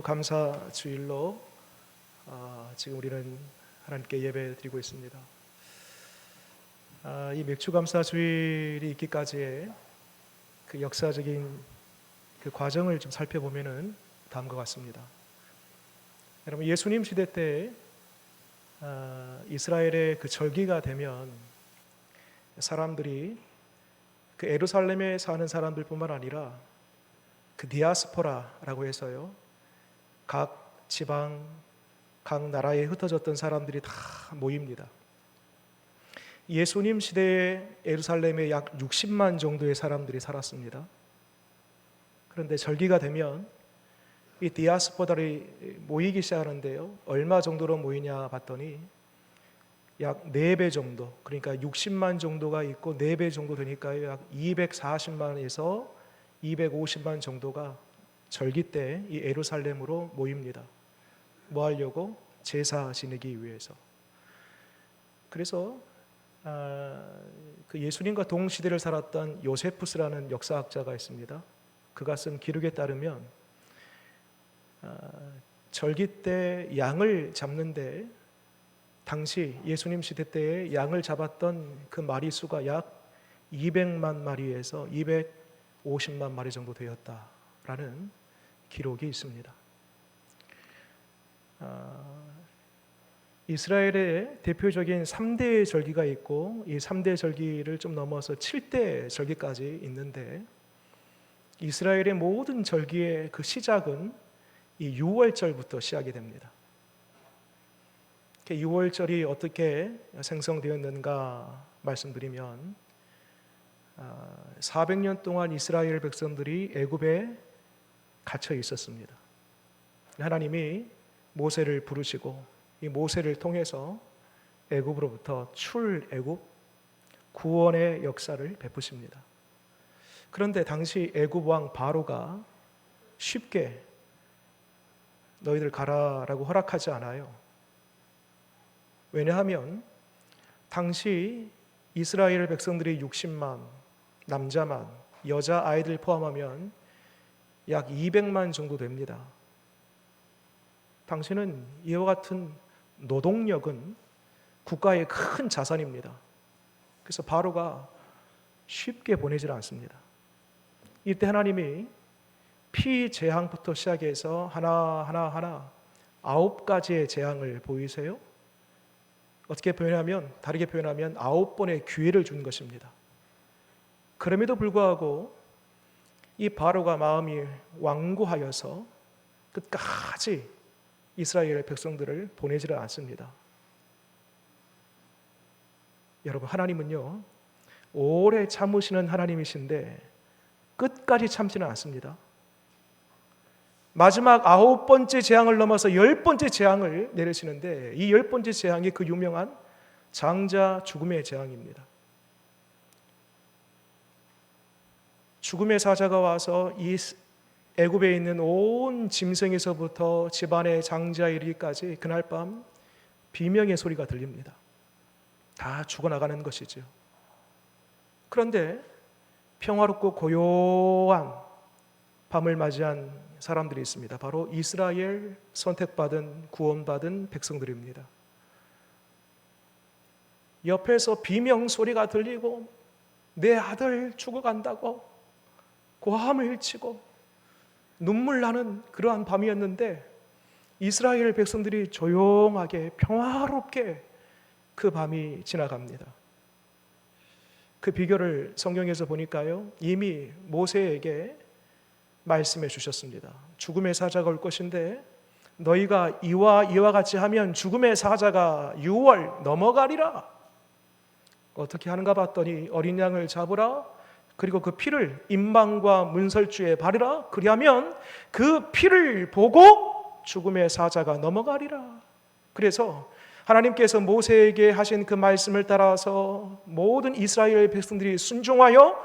감사 주일로 지금 우리는 하나님께 예배 드리고 있습니다. 이 맥주 감사 주일이 있기까지의 그 역사적인 그 과정을 좀 살펴보면은 다음과 같습니다. 여러분, 예수님 시대 때 이스라엘의 그 절기가 되면 사람들이 그 예루살렘에 사는 사람들뿐만 아니라 그 디아스포라라고 해서요, 각 지방, 각 나라에 흩어졌던 사람들이 다 모입니다. 예수님 시대에 예루살렘에 약 60만 정도의 사람들이 살았습니다. 그런데 절기가 되면 이 디아스포라들이 모이기 시작하는데요, 얼마 정도로 모이냐 봤더니 약 4배 정도, 그러니까 60만 정도가 있고 4배 정도 되니까요, 약 240만에서 250만 정도가 절기 때 이 예루살렘으로 모입니다. 뭐 하려고? 제사 지내기 위해서. 그래서 그 예수님과 동시대를 살았던 요세푸스라는 역사학자가 있습니다. 그가 쓴 기록에 따르면 절기 때 양을 잡는데 당시 예수님 시대 때에 양을 잡았던 그 마리 수가 약 200만 마리에서 250만 마리 정도 되었다라는 기록이 있습니다. 이스라엘의 대표적인 3대 절기가 있고 이 3대 절기를 좀 넘어서 7대 절기까지 있는데, 이스라엘의 모든 절기의 그 시작은 이 6월절부터 시작이 됩니다. 6월절이 어떻게 생성되었는가 말씀드리면, 400년 동안 이스라엘 백성들이 애굽에 갇혀 있었습니다. 하나님이 모세를 부르시고 이 모세를 통해서 애굽으로부터 출애굽 구원의 역사를 베푸십니다. 그런데 당시 애굽 왕 바로가 쉽게 너희들 가라라고 허락하지 않아요. 왜냐하면 당시 이스라엘 백성들이 60만, 남자만, 여자 아이들 포함하면 약 200만 정도 됩니다. 당시는 이와 같은 노동력은 국가의 큰 자산입니다. 그래서 바로가 쉽게 보내질 않습니다. 이때 하나님이 피재앙부터 시작해서 하나 9가지의 재앙을 보이세요? 어떻게 표현하면, 다르게 표현하면 9번의 기회를 준 것입니다. 그럼에도 불구하고 이 바로가 마음이 완고하여서 끝까지 이스라엘 백성들을 보내지를 않습니다. 여러분, 하나님은요, 오래 참으시는 하나님이신데 끝까지 참지는 않습니다. 마지막 9번째 재앙을 넘어서 10번째 재앙을 내리시는데, 이 10번째 재앙이 그 유명한 장자 죽음의 재앙입니다. 죽음의 사자가 와서 이 애굽에 있는 온 짐승에서부터 집안의 장자에 이르기까지 그날 밤 비명의 소리가 들립니다. 다 죽어나가는 것이죠. 그런데 평화롭고 고요한 밤을 맞이한 사람들이 있습니다. 바로 이스라엘 선택받은 구원받은 백성들입니다. 옆에서 비명 소리가 들리고 내 아들 죽어간다고 고함을 치고 눈물 나는 그러한 밤이었는데, 이스라엘 백성들이 조용하게 평화롭게 그 밤이 지나갑니다. 그 비결을 성경에서 보니까요, 이미 모세에게 말씀해 주셨습니다. 죽음의 사자가 올 것인데 너희가 이와 같이 하면 죽음의 사자가 6월 넘어가리라. 어떻게 하는가 봤더니 어린 양을 잡으라, 그리고 그 피를 임방과 문설주에 바르라. 그리하면 그 피를 보고 죽음의 사자가 넘어가리라. 그래서 하나님께서 모세에게 하신 그 말씀을 따라서 모든 이스라엘 백성들이 순종하여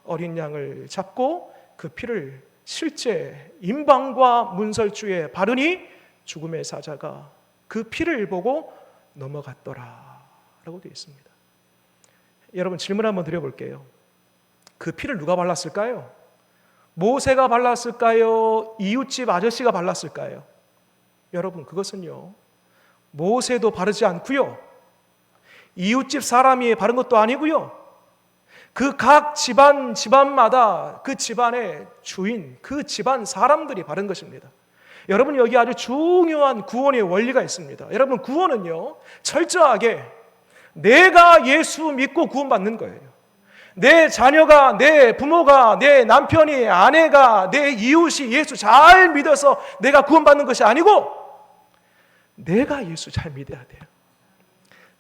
어린 양을 잡고 그 피를 실제 임방과 문설주에 바르니 죽음의 사자가 그 피를 보고 넘어갔더라 라고 되어 있습니다. 여러분, 질문 한번 드려볼게요. 그 피를 누가 발랐을까요? 모세가 발랐을까요? 이웃집 아저씨가 발랐을까요? 여러분, 그것은요, 모세도 바르지 않고요, 이웃집 사람이 바른 것도 아니고요, 그 각 집안마다 그 집안의 주인, 그 집안 사람들이 바른 것입니다. 여러분, 여기 아주 중요한 구원의 원리가 있습니다. 여러분, 구원은요, 철저하게 내가 예수 믿고 구원받는 거예요. 내 자녀가, 내 부모가, 내 남편이, 아내가, 내 이웃이 예수 잘 믿어서 내가 구원받는 것이 아니고, 내가 예수 잘 믿어야 돼요.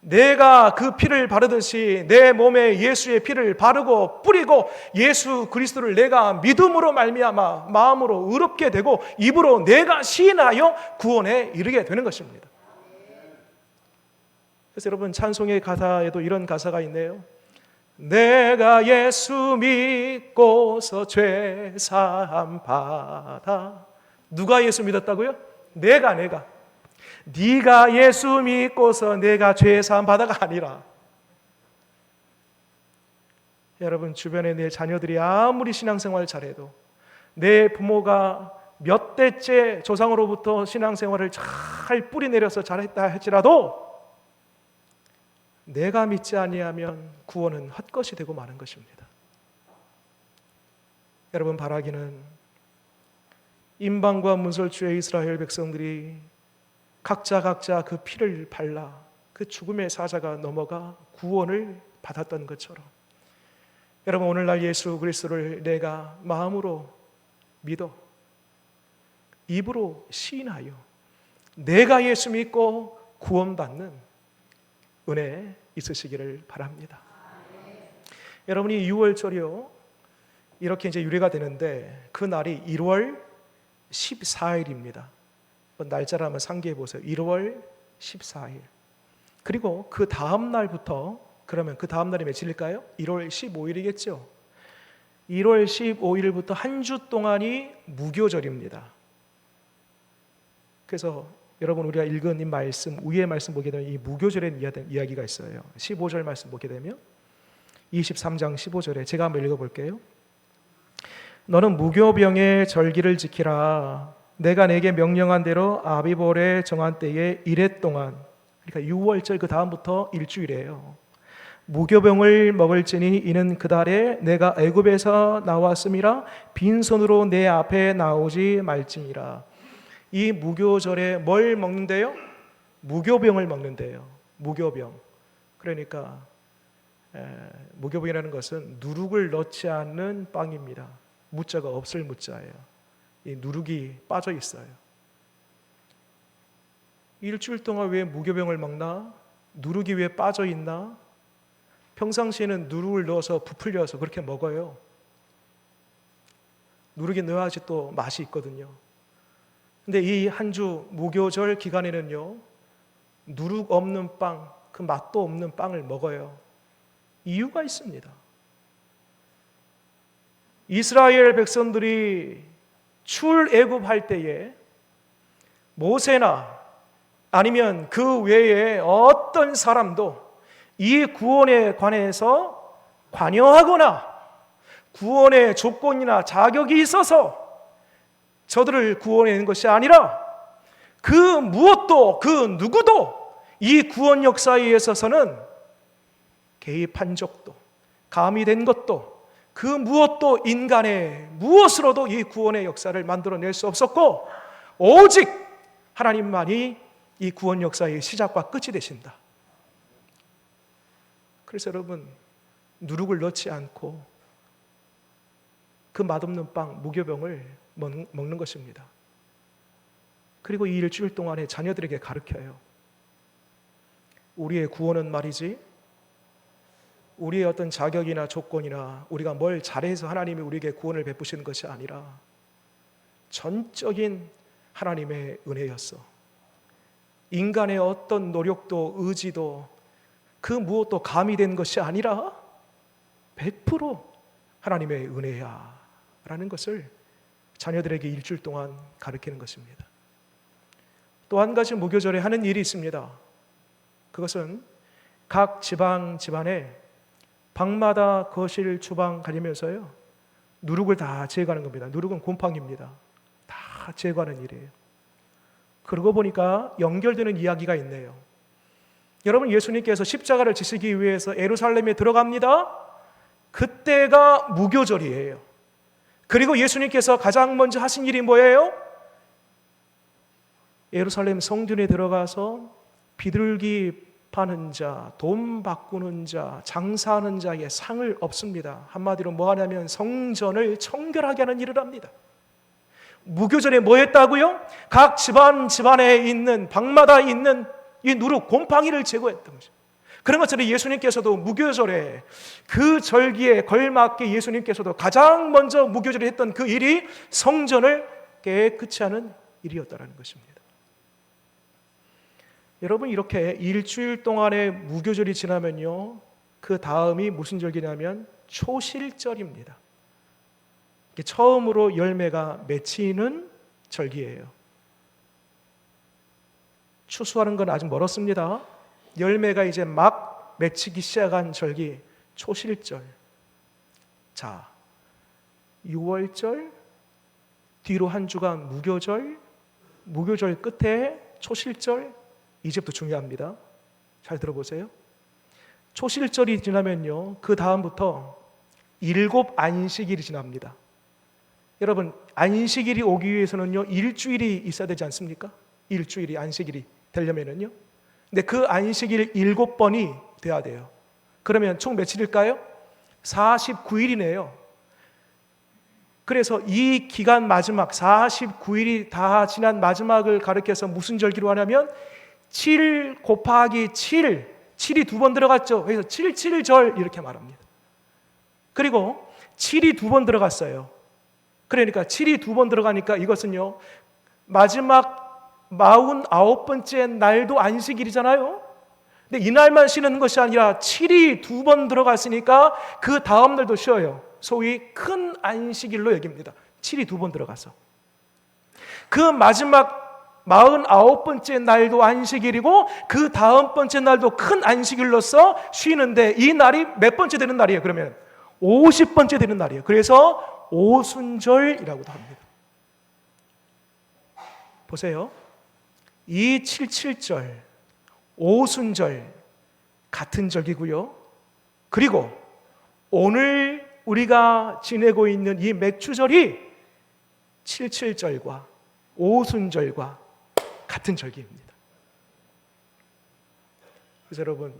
내가 그 피를 바르듯이 내 몸에 예수의 피를 바르고 뿌리고 예수 그리스도를 내가 믿음으로 말미암아 마음으로 의롭게 되고 입으로 내가 시인하여 구원에 이르게 되는 것입니다. 그래서 여러분, 찬송의 가사에도 이런 가사가 있네요. 내가 예수 믿고서 죄 사함 받아. 누가 예수 믿었다고요? 내가 네가 예수 믿고서 내가 죄 사함 받아가 아니라, 여러분, 주변에 내 자녀들이 아무리 신앙생활 잘해도, 내 부모가 몇 대째 조상으로부터 신앙생활을 잘 뿌리내려서 잘했다 할지라도 내가 믿지 아니하면 구원은 헛것이 되고 마는 것입니다. 여러분, 바라기는 임방과 문설주의 이스라엘 백성들이 각자 그 피를 발라 그 죽음의 사자가 넘어가 구원을 받았던 것처럼, 여러분, 오늘날 예수 그리스도를 내가 마음으로 믿어 입으로 시인하여 내가 예수 믿고 구원받는 은혜 있으시기를 바랍니다. 여러분이 6월절이요, 이렇게 이제 유래가 되는데 그 날이 1월 14일입니다. 날짜를 한번 상기해 보세요. 1월 14일. 그리고 그 다음 날부터, 그러면 그 다음 날이 며칠일까요? 1월 15일이겠죠. 1월 15일부터 한 주 동안이 무교절입니다. 그래서 여러분, 우리가 읽은 이 말씀, 위의 말씀 보게 되면 이 무교절에 이야기가 있어요. 15절 말씀 보게 되면 23장 15절에 제가 한번 읽어볼게요. 너는 무교병의 절기를 지키라. 내가 내게 명령한 대로 아비볼에 정한 때에 이래 동안, 그러니까 6월절 그 다음부터 일주일이에요. 무교병을 먹을지니 이는 그 달에 내가 애굽에서 나왔음이라 빈손으로 내 앞에 나오지 말지니라. 이 무교절에 뭘 먹는데요? 무교병을 먹는데요. 무교병. 그러니까 무교병이라는 것은 누룩을 넣지 않는 빵입니다. 무자가 없을 무자예요. 이 누룩이 빠져 있어요. 일주일 동안 왜 무교병을 먹나? 누룩이 왜 빠져 있나? 평상시에는 누룩을 넣어서 부풀려서 그렇게 먹어요. 누룩이 넣어야지 또 맛이 있거든요. 근데 이 한 주 무교절 기간에는요, 누룩 없는 빵, 그 맛도 없는 빵을 먹어요. 이유가 있습니다. 이스라엘 백성들이 출애굽할 때에 모세나 아니면 그 외에 어떤 사람도 이 구원에 관해서 관여하거나 구원의 조건이나 자격이 있어서 저들을 구원하는 것이 아니라, 그 무엇도 그 누구도 이 구원 역사에 있어서는 개입한 적도 감이 된 것도 그 무엇도 인간의 무엇으로도 이 구원의 역사를 만들어낼 수 없었고, 오직 하나님만이 이 구원 역사의 시작과 끝이 되신다. 그래서 여러분, 누룩을 넣지 않고 그 맛없는 빵, 무교병을 먹는 것입니다. 그리고 이 일주일 동안에 자녀들에게 가르쳐요. 우리의 구원은 말이지, 우리의 어떤 자격이나 조건이나 우리가 뭘 잘해서 하나님이 우리에게 구원을 베푸시는 것이 아니라 전적인 하나님의 은혜였어. 인간의 어떤 노력도 의지도 그 무엇도 가미된 것이 아니라 100% 하나님의 은혜야 라는 것을 자녀들에게 일주일 동안 가르치는 것입니다. 또 한 가지 무교절에 하는 일이 있습니다. 그것은 각 집안에 방마다 거실, 주방 가리면서요, 누룩을 다 제거하는 겁니다. 누룩은 곰팡이입니다. 다 제거하는 일이에요. 그러고 보니까 연결되는 이야기가 있네요. 여러분, 예수님께서 십자가를 지시기 위해서 예루살렘에 들어갑니다. 그때가 무교절이에요. 그리고 예수님께서 가장 먼저 하신 일이 뭐예요? 예루살렘 성전에 들어가서 비둘기 파는 자, 돈 바꾸는 자, 장사하는 자의 상을 엎습니다. 한마디로 뭐 하냐면 성전을 청결하게 하는 일을 합니다. 무교절에 뭐 했다고요? 각 집안에 있는, 방마다 있는 이 누룩, 곰팡이를 제거했던 거죠. 그런 것처럼 예수님께서도 무교절에 그 절기에 걸맞게 예수님께서도 가장 먼저 무교절에 했던 그 일이 성전을 깨끗이 하는 일이었다는 것입니다. 여러분, 이렇게 일주일 동안의 무교절이 지나면요, 그 다음이 무슨 절기냐면 초실절입니다. 처음으로 열매가 맺히는 절기예요. 추수하는 건 아직 멀었습니다. 열매가 이제 막 맺히기 시작한 절기, 초실절. 자, 6월절, 뒤로 한 주간 무교절, 무교절 끝에 초실절. 이제부터 중요합니다. 잘 들어보세요. 초실절이 지나면요, 그 다음부터 7 안식일이 지납니다. 여러분, 안식일이 오기 위해서는요, 일주일이 있어야 되지 않습니까? 일주일이, 안식일이 되려면은요. 근데 그 안식일 7번이 돼야 돼요. 그러면 총 며칠일까요? 49일이네요. 그래서 이 기간 마지막 49일이 다 지난 마지막을 가리켜서 무슨 절기로 하냐면 7 곱하기 7, 7이 2번 들어갔죠. 그래서 77절 이렇게 말합니다. 그리고 7이 2번 들어갔어요. 그러니까 7이 2번 들어가니까 이것은요, 마지막 49번째 날도 안식일이잖아요. 근데 이날만 쉬는 것이 아니라 7이 2번 들어갔으니까 그 다음 날도 쉬어요. 소위 큰 안식일로 여깁니다. 7이 2번 들어가서. 그 마지막 49번째 날도 안식일이고 그 다음 번째 날도 큰 안식일로서 쉬는데 이 날이 몇 번째 되는 날이에요? 그러면 50번째 되는 날이에요. 그래서 오순절이라고도 합니다. 보세요. 이 77절, 오순절 같은 절기고요. 그리고 오늘 우리가 지내고 있는 이 맥추절이 77절과 오순절과 같은 절기입니다. 그래서 여러분,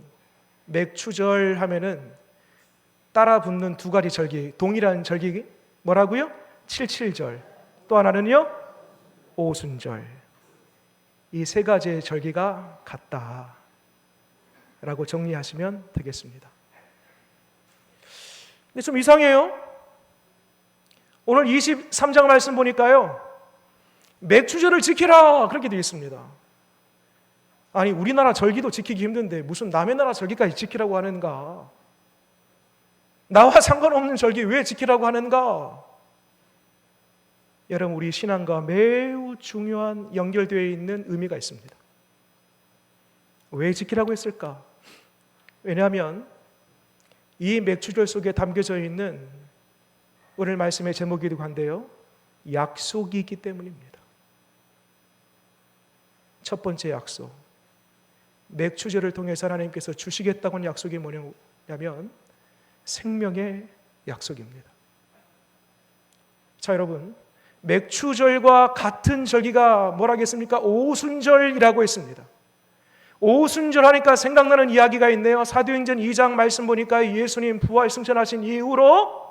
맥추절 하면은 따라 붙는 두 가지 절기, 동일한 절기 뭐라고요? 77절. 또 하나는요, 오순절. 이 세 가지의 절기가 같다라고 정리하시면 되겠습니다. 근데 좀 이상해요. 오늘 23장 말씀 보니까요, 맥추절을 지키라 그렇게 되어 있습니다. 아니, 우리나라 절기도 지키기 힘든데 무슨 남의 나라 절기까지 지키라고 하는가? 나와 상관없는 절기 왜 지키라고 하는가? 여러분, 우리 신앙과 매우 중요한 연결되어 있는 의미가 있습니다. 왜 지키라고 했을까? 왜냐하면 이 맥추절 속에 담겨져 있는 오늘 말씀의 제목이기도 한데요, 약속이 있기 때문입니다. 첫 번째 약속, 맥추절을 통해서 하나님께서 주시겠다고 하는 약속이 뭐냐면 생명의 약속입니다. 자, 여러분, 맥추절과 같은 절기가 뭐라겠습니까? 오순절이라고 했습니다. 오순절 하니까 생각나는 이야기가 있네요. 사도행전 2장 말씀 보니까 예수님 부활 승천하신 이후로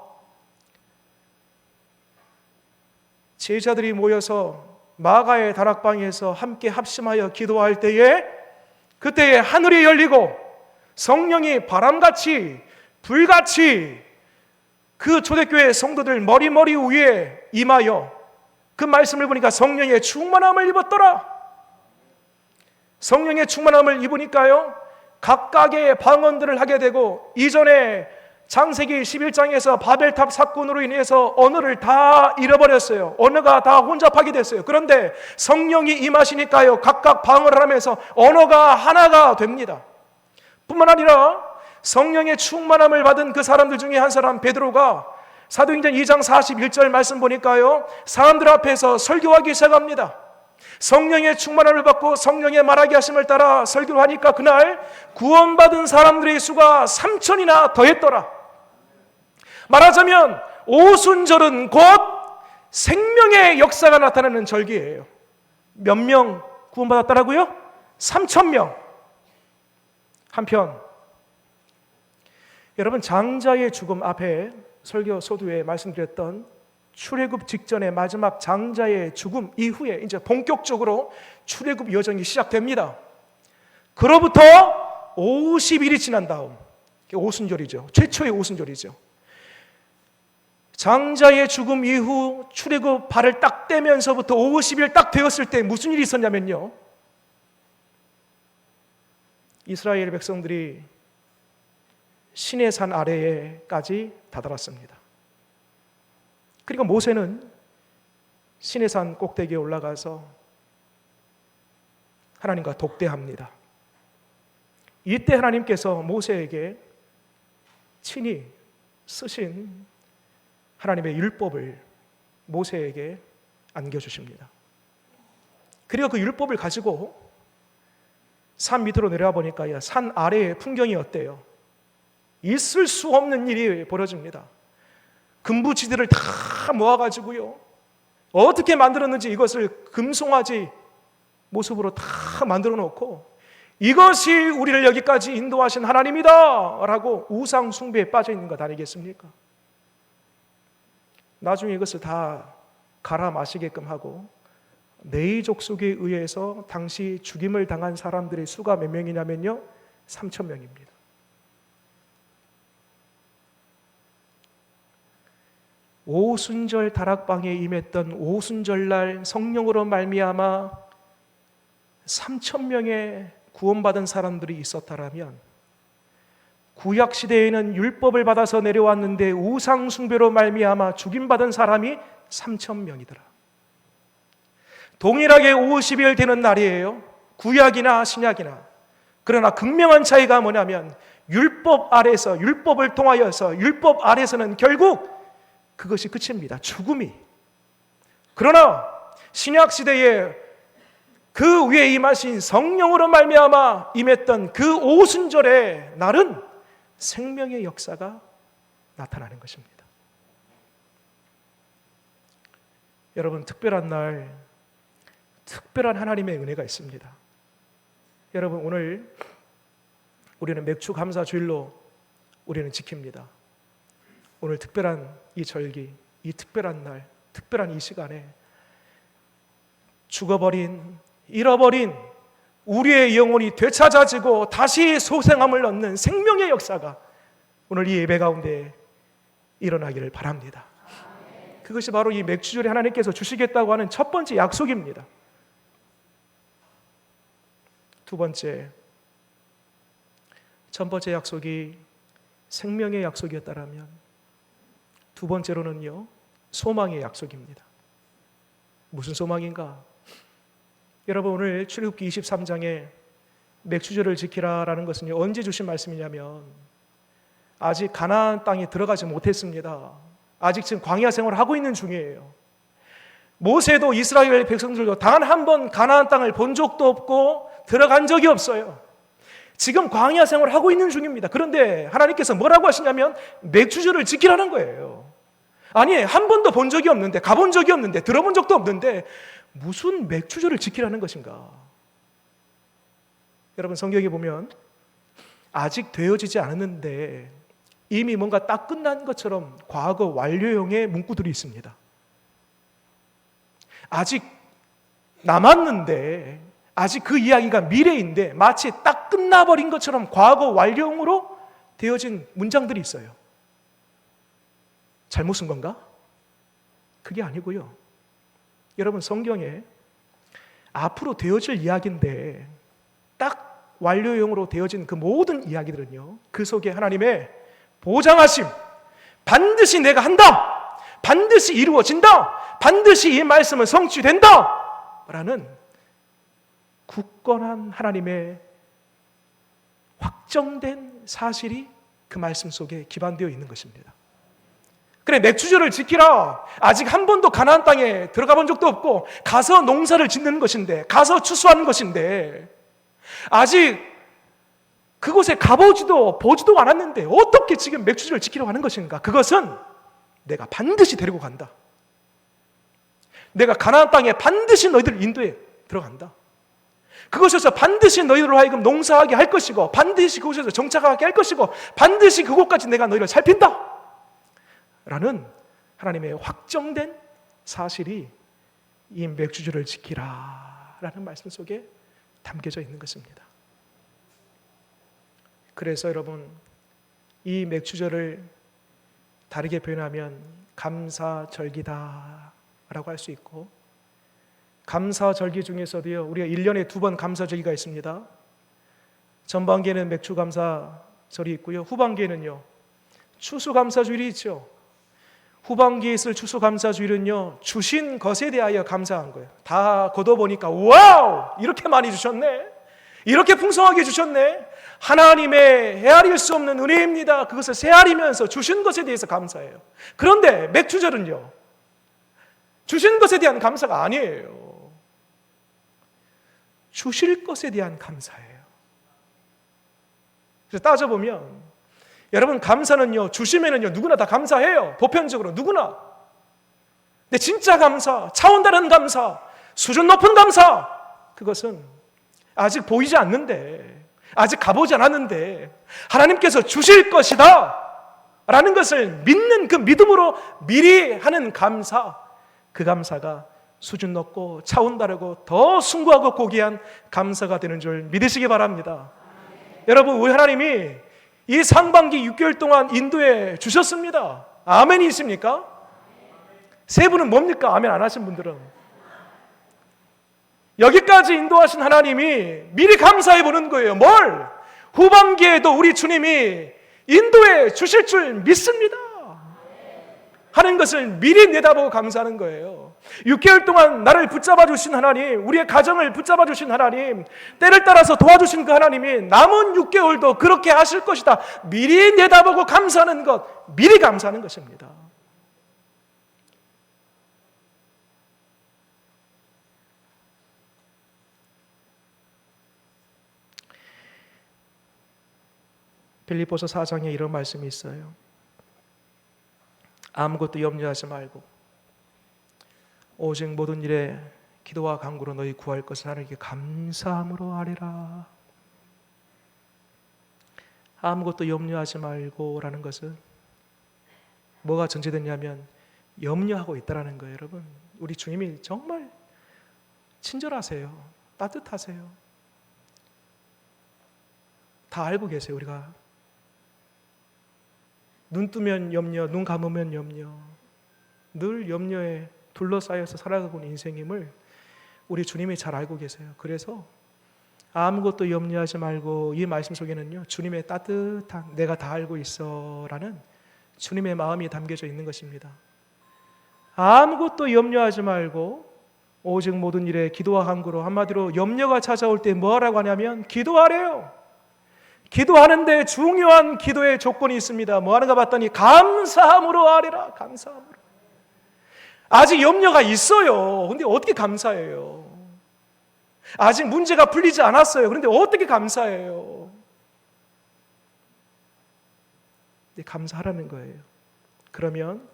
제자들이 모여서 마가의 다락방에서 함께 합심하여 기도할 때에 그때에 하늘이 열리고 성령이 바람같이 불같이 그 초대교회 성도들 머리 위에 임하여 그 말씀을 보니까 성령의 충만함을 입었더라. 성령의 충만함을 입으니까요, 각각의 방언들을 하게 되고, 이전에 창세기 11장에서 바벨탑 사건으로 인해서 언어를 다 잃어버렸어요. 언어가 다 혼잡하게 됐어요. 그런데 성령이 임하시니까요, 각각 방언을 하면서 언어가 하나가 됩니다. 뿐만 아니라 성령의 충만함을 받은 그 사람들 중에 한 사람 베드로가 사도행전 2장 41절 말씀 보니까요, 사람들 앞에서 설교하기 시작합니다. 성령의 충만함을 받고 성령의 말하게 하심을 따라 설교를 하니까 그날 구원받은 사람들의 수가 3,000이나 더했더라. 말하자면 오순절은 곧 생명의 역사가 나타나는 절기예요. 몇 명 구원받았다라고요? 3,000명. 한편 여러분, 장자의 죽음 앞에 설교 소두에 말씀드렸던 출애굽 직전의 마지막 장자의 죽음 이후에 이제 본격적으로 출애굽 여정이 시작됩니다. 그로부터 50일이 지난 다음, 오순절이죠. 최초의 오순절이죠. 장자의 죽음 이후 출애굽 발을 딱 떼면서부터 50일 딱 되었을 때 무슨 일이 있었냐면요, 이스라엘 백성들이 시내 산 아래에까지 다다랐습니다. 그러니까 모세는 시내 산 꼭대기에 올라가서 하나님과 독대합니다. 이때 하나님께서 모세에게 친히 쓰신 하나님의 율법을 모세에게 안겨주십니다. 그리고 그 율법을 가지고 산 밑으로 내려와 보니까 산 아래의 풍경이 어때요? 있을 수 없는 일이 벌어집니다. 금부치들을 다 모아가지고요, 어떻게 만들었는지 이것을 금송아지 모습으로 다 만들어 놓고, 이것이 우리를 여기까지 인도하신 하나님이다 라고 우상 숭배에 빠져 있는 것 아니겠습니까? 나중에 이것을 다 갈아 마시게끔 하고 네이 족속에 의해서 당시 죽임을 당한 사람들의 수가 몇 명이냐면요, 3,000명입니다. 오순절 다락방에 임했던 오순절날 성령으로 말미암아 3,000명의 구원받은 사람들이 있었다라면, 구약 시대에는 율법을 받아서 내려왔는데 우상 숭배로 말미암아 죽임받은 사람이 3,000명이더라. 동일하게 50일 되는 날이에요, 구약이나 신약이나. 그러나 극명한 차이가 뭐냐면, 율법 아래서, 율법을 통하여서, 율법 아래서는 결국 그것이 끝입니다. 죽음이. 그러나 신약 시대에 그 위에 임하신 성령으로 말미암아 임했던 그 오순절의 날은 생명의 역사가 나타나는 것입니다. 여러분, 특별한 날, 특별한 하나님의 은혜가 있습니다. 여러분, 오늘 우리는 맥주 감사 주일로 우리는 지킵니다. 오늘 특별한 이 절기, 이 특별한 날, 특별한 이 시간에 죽어버린, 잃어버린 우리의 영혼이 되찾아지고 다시 소생함을 얻는 생명의 역사가 오늘 이 예배 가운데 일어나기를 바랍니다. 그것이 바로 이 맥주절에 하나님께서 주시겠다고 하는 첫 번째 약속입니다. 두 번째, 첫 번째 약속이 생명의 약속이었다라면 두 번째로는요, 소망의 약속입니다. 무슨 소망인가? 여러분, 오늘 출애굽기 23장에 맥주절을 지키라라는 것은 언제 주신 말씀이냐면, 아직 가나안 땅에 들어가지 못했습니다. 아직 지금 광야 생활을 하고 있는 중이에요. 모세도 이스라엘 백성들도 단 한 번 가나안 땅을 본 적도 없고 들어간 적이 없어요. 지금 광야 생활을 하고 있는 중입니다. 그런데 하나님께서 뭐라고 하시냐면 맥주절을 지키라는 거예요. 아니, 한 번도 본 적이 없는데, 가본 적이 없는데, 들어본 적도 없는데 무슨 맥주절을 지키라는 것인가? 여러분, 성경에 보면 아직 되어지지 않았는데 이미 뭔가 딱 끝난 것처럼 과거 완료형의 문구들이 있습니다. 아직 남았는데, 아직 그 이야기가 미래인데 마치 딱 끝나버린 것처럼 과거 완료형으로 되어진 문장들이 있어요. 잘못 쓴 건가? 그게 아니고요. 여러분, 성경에 앞으로 되어질 이야기인데 딱 완료형으로 되어진 그 모든 이야기들은요, 그 속에 하나님의 보장하심, 반드시 내가 한다, 반드시 이루어진다, 반드시 이 말씀은 성취된다 라는 굳건한 하나님의 확정된 사실이 그 말씀 속에 기반되어 있는 것입니다. 그래, 맥주절을 지키라. 아직 한 번도 가나안 땅에 들어가 본 적도 없고 가서 농사를 짓는 것인데, 가서 추수하는 것인데, 아직 그곳에 가보지도 보지도 않았는데 어떻게 지금 맥주절을 지키려고 하는 것인가? 그것은 내가 반드시 데리고 간다. 내가 가나안 땅에 반드시 너희들을 인도해 들어간다. 그곳에서 반드시 너희들로 하여금 농사하게 할 것이고, 반드시 그곳에서 정착하게 할 것이고, 반드시 그곳까지 내가 너희를 살핀다 라는 하나님의 확정된 사실이 이 맥주절을 지키라 라는 말씀 속에 담겨져 있는 것입니다. 그래서 여러분, 이 맥주절을 다르게 표현하면 감사절기다 라고 할 수 있고, 감사절기 중에서도요, 우리가 1년에 2번 감사절기가 있습니다. 전반기에는 맥주감사절이 있고요, 후반기에는요 추수감사주일이 있죠. 후반기에 있을 추수감사주일은요, 주신 것에 대하여 감사한 거예요. 다 걷어보니까 와우! 이렇게 많이 주셨네, 이렇게 풍성하게 주셨네, 하나님의 헤아릴 수 없는 은혜입니다. 그것을 헤아리면서 주신 것에 대해서 감사해요. 그런데 맥주절은요, 주신 것에 대한 감사가 아니에요. 주실 것에 대한 감사예요. 그래서 따져보면 여러분, 감사는요, 주시면은요 누구나 다 감사해요. 보편적으로 누구나. 근데 진짜 감사, 차원 다른 감사, 수준 높은 감사, 그것은 아직 보이지 않는데, 아직 가보지 않았는데 하나님께서 주실 것이다 라는 것을 믿는 그 믿음으로 미리 하는 감사, 그 감사가 수준 높고 차원 다르고 더 숭고하고 고귀한 감사가 되는 줄 믿으시기 바랍니다. 여러분, 우리 하나님이 이 상반기 6개월 동안 인도해 주셨습니다. 아멘이십니까? 세 분은 뭡니까? 아멘 안 하신 분들은. 여기까지 인도하신 하나님이 미리 감사해 보는 거예요. 뭘? 후반기에도 우리 주님이 인도해 주실 줄 믿습니다 하는 것을 미리 내다보고 감사하는 거예요. 6개월 동안 나를 붙잡아 주신 하나님, 우리의 가정을 붙잡아 주신 하나님, 때를 따라서 도와주신 그 하나님이 남은 6개월도 그렇게 하실 것이다 미리 내다보고 감사하는 것, 미리 감사하는 것입니다. 빌립보서 4장에 이런 말씀이 있어요. 아무것도 염려하지 말고 오직 모든 일에 기도와 간구로 너희 구할 것을 하나님께 감사함으로 아뢰라. 아무것도 염려하지 말고 라는 것은 뭐가 전제됐냐면 염려하고 있다라는 거예요. 여러분, 우리 주님이 정말 친절하세요. 따뜻하세요. 다 알고 계세요. 우리가 눈 뜨면 염려, 눈 감으면 염려, 늘 염려에 둘러싸여서 살아가고 있는 인생임을 우리 주님이 잘 알고 계세요. 그래서 아무것도 염려하지 말고, 이 말씀 속에는요 주님의 따뜻한 내가 다 알고 있어 라는 주님의 마음이 담겨져 있는 것입니다. 아무것도 염려하지 말고 오직 모든 일에 기도와 간구로, 한마디로 염려가 찾아올 때 뭐하라고 하냐면 기도하래요. 기도하는데 중요한 기도의 조건이 있습니다. 뭐 하는가 봤더니 감사함으로 아뢰라. 감사함으로. 아직 염려가 있어요. 근데 어떻게 감사해요? 아직 문제가 풀리지 않았어요. 그런데 어떻게 감사해요? 네, 감사하라는 거예요. 그러면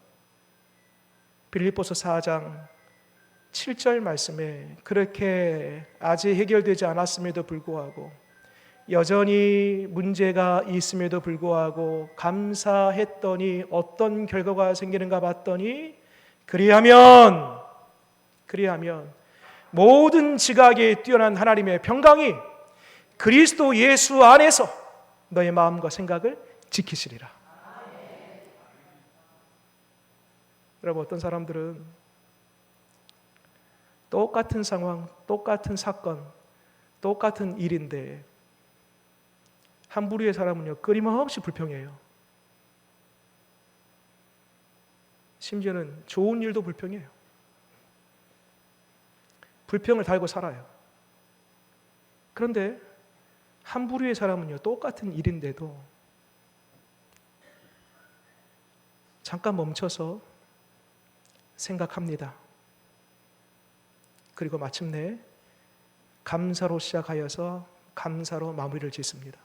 빌립보서 4장 7절 말씀에 그렇게 아직 해결되지 않았음에도 불구하고, 여전히 문제가 있음에도 불구하고 감사했더니 어떤 결과가 생기는가 봤더니 그리하면 모든 지각에 뛰어난 하나님의 평강이 그리스도 예수 안에서 너의 마음과 생각을 지키시리라. 여러분, 어떤 사람들은 똑같은 상황, 똑같은 사건, 똑같은 일인데 한 부류의 사람은요 끊임없이 불평해요. 심지어는 좋은 일도 불평해요. 불평을 달고 살아요. 그런데 한 부류의 사람은요 똑같은 일인데도 잠깐 멈춰서 생각합니다. 그리고 마침내 감사로 시작하여서 감사로 마무리를 짓습니다.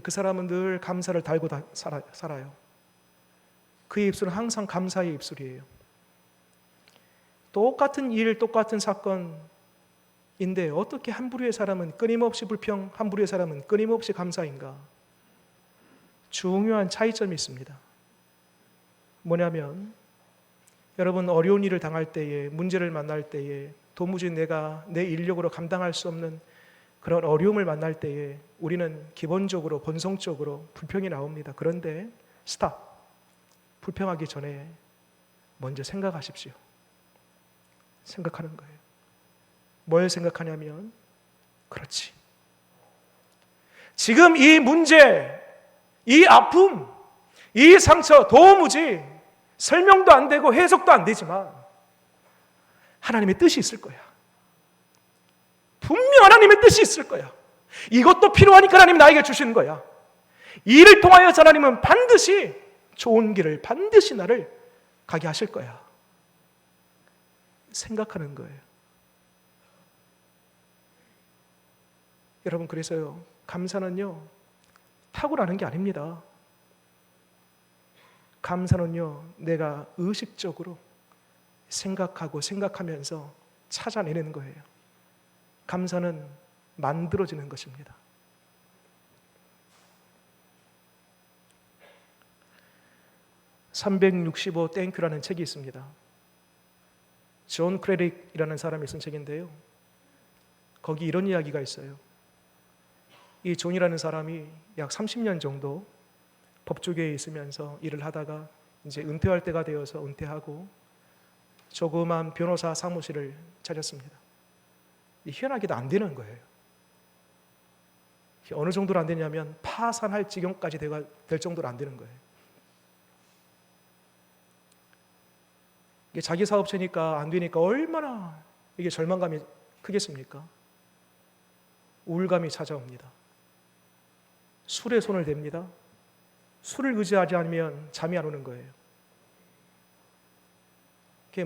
그 사람은 늘 감사를 달고 살아요. 그의 입술은 항상 감사의 입술이에요. 똑같은 일, 똑같은 사건인데 어떻게 한 부류의 사람은 끊임없이 불평, 한 부류의 사람은 끊임없이 감사인가? 중요한 차이점이 있습니다. 뭐냐면 여러분, 어려운 일을 당할 때에, 문제를 만날 때에, 도무지 내가 내 인력으로 감당할 수 없는 그런 어려움을 만날 때에 우리는 기본적으로 본성적으로 불평이 나옵니다. 그런데 스탑! 불평하기 전에 먼저 생각하십시오. 생각하는 거예요. 뭘 생각하냐면, 그렇지, 지금 이 문제, 이 아픔, 이 상처 도무지 설명도 안 되고 해석도 안 되지만 하나님의 뜻이 있을 거야. 분명 하나님의 뜻이 있을 거야. 이것도 필요하니까 하나님 나에게 주시는 거야. 이를 통하여 하나님은 반드시 좋은 길을, 반드시 나를 가게 하실 거야. 생각하는 거예요. 여러분, 그래서요, 감사는요 탁월하는 게 아닙니다. 감사는요 내가 의식적으로 생각하고 생각하면서 찾아내는 거예요. 감사는 만들어지는 것입니다. (365 땡큐라는 책이 있습니다. 존 크레릭이라는 사람이 쓴 책인데요, 거기 이런 이야기가 있어요. 이 존이라는 사람이 약 30년 정도 법조계에 있으면서 일을 하다가 이제 은퇴할 때가 되어서 은퇴하고 조그만 변호사 사무실을 차렸습니다. 희한하게도 안 되는 거예요. 어느 정도로 안 되냐면 파산할 지경까지 될 정도로 안 되는 거예요. 이게 자기 사업체니까 안 되니까 얼마나 이게 절망감이 크겠습니까? 우울감이 찾아옵니다. 술에 손을 댑니다. 술을 의지하지 않으면 잠이 안 오는 거예요.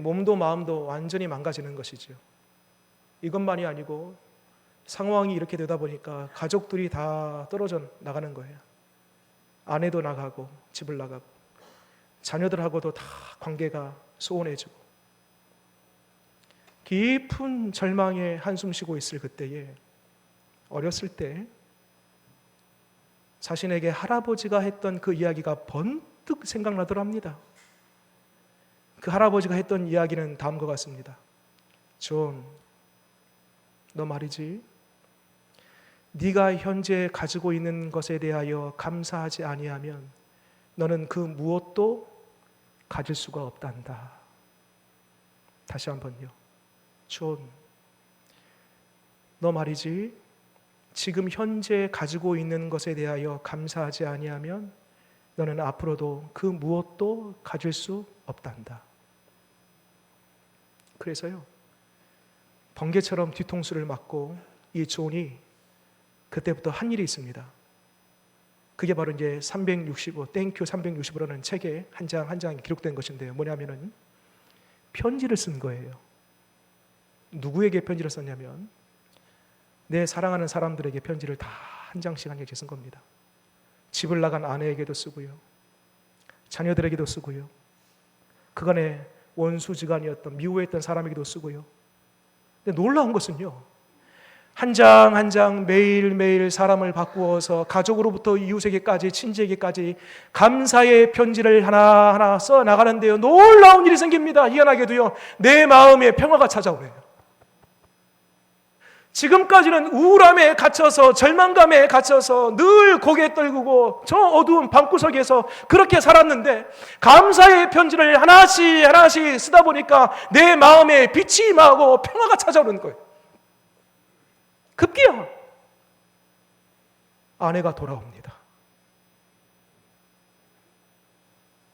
몸도 마음도 완전히 망가지는 것이죠. 이것만이 아니고 상황이 이렇게 되다 보니까 가족들이 다 떨어져 나가는 거예요. 아내도 나가고 집을 나가고 자녀들하고도 다 관계가 소원해지고 깊은 절망에 한숨 쉬고 있을 그때에 어렸을 때 자신에게 할아버지가 했던 그 이야기가 번뜩 생각나더랍니다. 그 할아버지가 했던 이야기는 다음과 같습니다. 존, 너 말이지, 네가 현재 가지고 있는 것에 대하여 감사하지 아니하면 너는 그 무엇도 가질 수가 없단다. 다시 한번요. 존, 너 말이지, 지금 현재 가지고 있는 것에 대하여 감사하지 아니하면 너는 앞으로도 그 무엇도 가질 수 없단다. 그래서요, 번개처럼 뒤통수를 맞고 이 존이 그때부터 한 일이 있습니다. 그게 바로 이제 365, 땡큐 365라는 책에 한 장 한 장이 기록된 것인데요. 뭐냐면은 편지를 쓴 거예요. 누구에게 편지를 썼냐면 내 사랑하는 사람들에게 편지를 다 한 장씩 한 장씩 쓴 겁니다. 집을 나간 아내에게도 쓰고요, 자녀들에게도 쓰고요, 그간의 원수지간이었던 미워했던 사람에게도 쓰고요. 근데 놀라운 것은요, 한 장 한 장 매일매일 사람을 바꾸어서 가족으로부터 이웃에게까지 친지에게까지 감사의 편지를 하나하나 써 나가는데요, 놀라운 일이 생깁니다. 희한하게도요, 내 마음에 평화가 찾아오네요. 지금까지는 우울함에 갇혀서 절망감에 갇혀서 늘 고개 떨구고 저 어두운 방구석에서 그렇게 살았는데 감사의 편지를 하나씩 하나씩 쓰다 보니까 내 마음에 빛이 임하고 평화가 찾아오는 거예요. 급기야 아내가 돌아옵니다.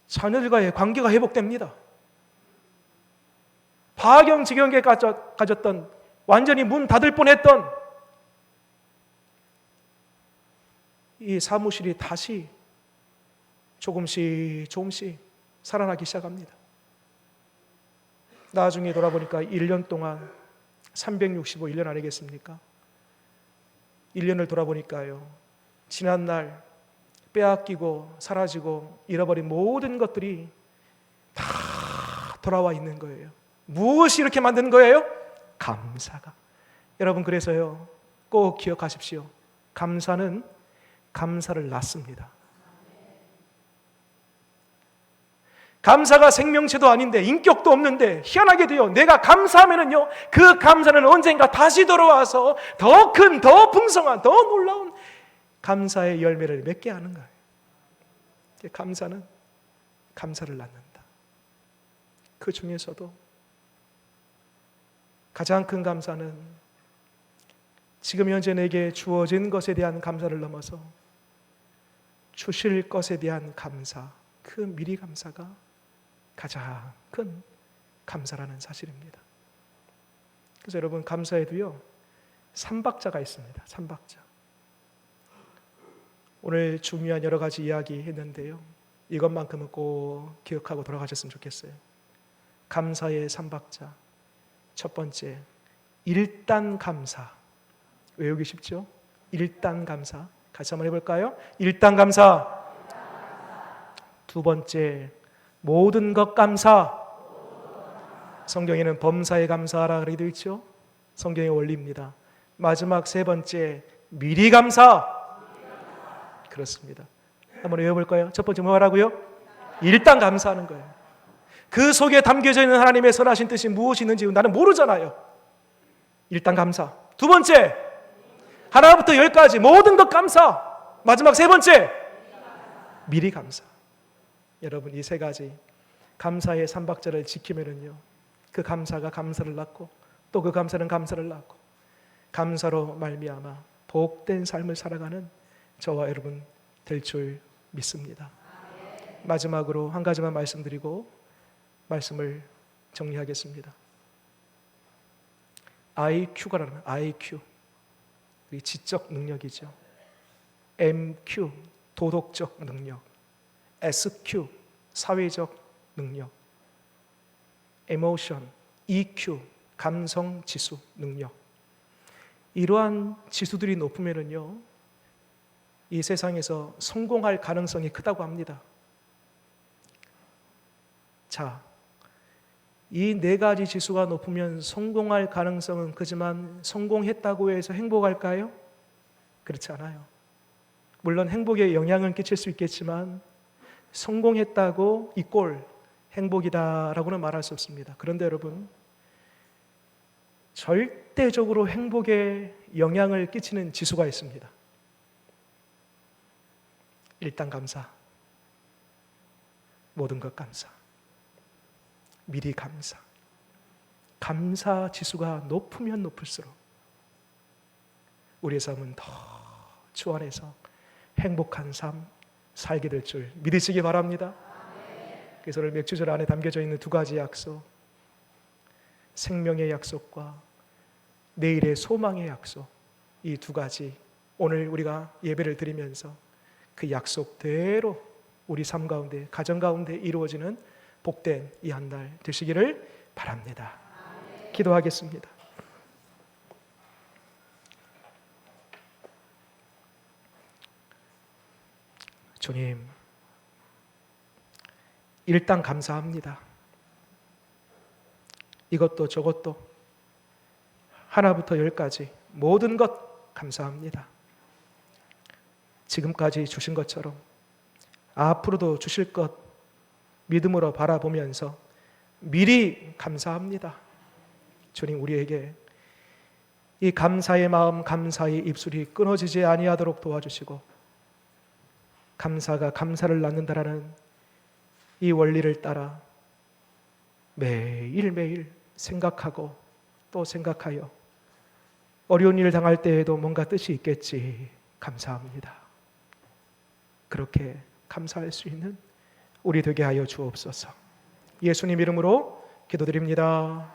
자녀들과의 관계가 회복됩니다. 파경지경에 가졌던, 완전히 문 닫을 뻔했던 이 사무실이 다시 조금씩 살아나기 시작합니다. 나중에 돌아보니까 1년 동안 365일 아니겠습니까? 1년을 돌아보니까요, 지난날 빼앗기고 사라지고 잃어버린 모든 것들이 다 돌아와 있는 거예요. 무엇이 이렇게 만드는 거예요? 감사가. 여러분, 그래서요, 꼭 기억하십시오. 감사는 감사를 낳습니다. 감사가 생명체도 아닌데, 인격도 없는데, 희한하게도요, 내가 감사하면은요, 그 감사는 언젠가 다시 돌아와서 더 큰, 더 풍성한, 더 놀라운 감사의 열매를 맺게 하는 거예요. 감사는 감사를 낳는다. 그 중에서도 가장 큰 감사는 지금 현재 내게 주어진 것에 대한 감사를 넘어서 주실 것에 대한 감사, 그 미리 감사가 가장 큰 감사라는 사실입니다. 그래서 여러분, 감사에도요, 삼박자가 있습니다. 삼박자. 오늘 중요한 여러 가지 이야기 했는데요, 이것만큼은 꼭 기억하고 돌아가셨으면 좋겠어요. 감사의 삼박자. 첫 번째, 일단 감사. 외우기 쉽죠? 일단 감사. 같이 한번 해볼까요? 일단 감사. 두 번째, 모든 것 감사. 성경에는 범사에 감사하라 그러기도 있죠. 성경의 원리입니다. 마지막 세 번째, 미리 감사. 그렇습니다. 한번 외워볼까요? 첫 번째 뭐라고요? 일단 감사하는 거예요. 그 속에 담겨져 있는 하나님의 선하신 뜻이 무엇이 있는지 나는 모르잖아요. 일단 감사. 두 번째, 하나부터 열까지 모든 것 감사. 마지막 세 번째, 미리 감사. 여러분, 이 세 가지 감사의 삼박자를 지키면은요, 그 감사가 감사를 낳고 또 그 감사는 감사를 낳고 감사로 말미암아 복된 삶을 살아가는 저와 여러분 될 줄 믿습니다. 마지막으로 한 가지만 말씀드리고 말씀을 정리하겠습니다. IQ가라는 IQ, 우리 지적 능력이죠. MQ, 도덕적 능력. SQ, 사회적 능력. Emotion, EQ, 감성 지수 능력. 이러한 지수들이 높으면은요, 이 세상에서 성공할 가능성이 크다고 합니다. 자, 이 네 가지 지수가 높으면 성공할 가능성은 크지만 성공했다고 해서 행복할까요? 그렇지 않아요. 물론 행복에 영향을 끼칠 수 있겠지만 성공했다고 이꼴 행복이다라고는 말할 수 없습니다. 그런데 여러분, 절대적으로 행복에 영향을 끼치는 지수가 있습니다. 일단 감사, 모든 것 감사, 미리 감사. 감사 지수가 높으면 높을수록 우리의 삶은 더 주 안에서 행복한 삶 살게 될 줄 믿으시기 바랍니다. 그래서 오늘 맥주절 안에 담겨져 있는 두 가지 약속, 생명의 약속과 내일의 소망의 약속, 이 두 가지 오늘 우리가 예배를 드리면서 그 약속대로 우리 삶 가운데, 가정 가운데 이루어지는 복된 이 한 달 되시기를 바랍니다. 기도하겠습니다. 주님, 일단 감사합니다. 이것도 저것도 하나부터 열까지 모든 것 감사합니다. 지금까지 주신 것처럼 앞으로도 주실 것 믿음으로 바라보면서 미리 감사합니다. 주님, 우리에게 이 감사의 마음, 감사의 입술이 끊어지지 아니하도록 도와주시고 감사가 감사를 낳는다라는 이 원리를 따라 매일매일 생각하고 또 생각하여 어려운 일을 당할 때에도 뭔가 뜻이 있겠지. 감사합니다. 그렇게 감사할 수 있는 우리 되게 하여 주옵소서. 예수님 이름으로 기도드립니다.